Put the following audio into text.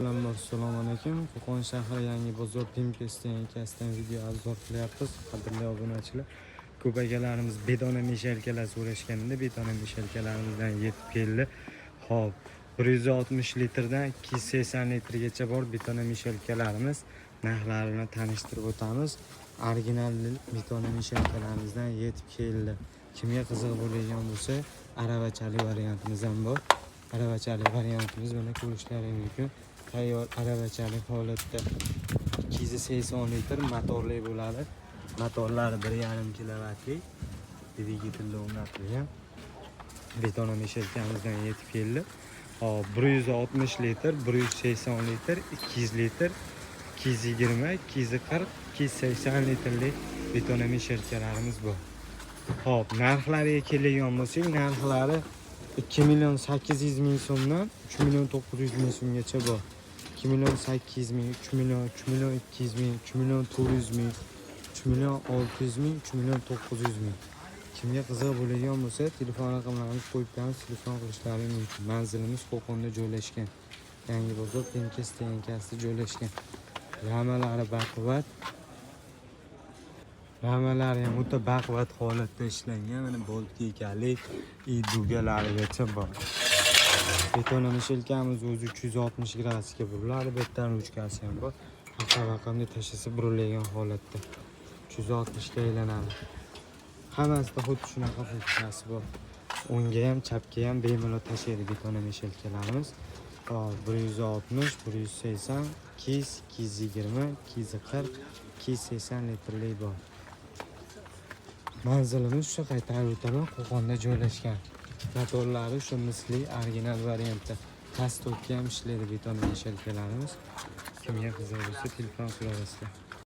Assalomu alaykum. Qo'qon shahri Yangi bozor Pimkesdan yankasidan video arzor qilyapmiz. Qadrli obunachilar, ko'p akalarimiz betona meshelkalar so'rashganda betona meshelkalarimizdan yetib keldi. Xo'p, 160 litrdan 280 litrgacha bor betona meshelkalarimiz. Narxlarini tanishtirib o'tamiz. Original betona meshelkalarimizdan yetib keldi. Kimga qiziq bo'ladigan bo'lsa, aravachali variantimiz ham bor. Aravachali variantimiz buni ko'rishlaringiz mumkin. Tayyor aravachali holatda 280 litr motorli bo'ladi. Motorlari 1,5 kilovatlik dvigatelda o'rnatilgan. Betona meshelkamizdan yetib keldi. Hop, 160 litr, 180 litr, 200 litr, 220, 240, 280 litrlik betona meshelkalarimiz bor. Hop, narxlariga keladigan bo'lsak, narxlari 2.800.000 so'mdan 3.900.000 so'mgacha bor. 2.800.000, 3.200.000, 3.400.000, 3.600.000, 3.900.000. Kimga qiziq bo'ladigan bo'lsa, telefon raqamlarini qo'yib qo'yamiz, telefon qilishlaringiz mumkin. Manzilimiz Qo'qonda joylashgan. Yangi bozor Pimkesda yankasida joylashgan. Ramalari baquvvat. Ramalari ham o'ta baquvvat holatda ishlangan. Mana boltga egalik, dugalarigacha bor. Betona meshelkamiz o'zi 360 gradusga buriladi. Betdan ruchkasi ham bor. Raqamni tashlasa buriladigan holatda 360 ga aylanadi. Hammasida xuddi shunaqa funksiyasi bor. O'ngga ham, chapga ham bemalol tashlaydi betona meshelkalarimiz. 160, 180, 200, 220, 240, 280 litrlik bor. Manzilimiz shu qaytarib o'taman, Qo'qonda joylashgan. Motorlari shu misli original variantda. Pastokka ham ishlaydi betona meshelkalarimiz. Kimga qiziq bo'lsa telefon qilaverasizlar.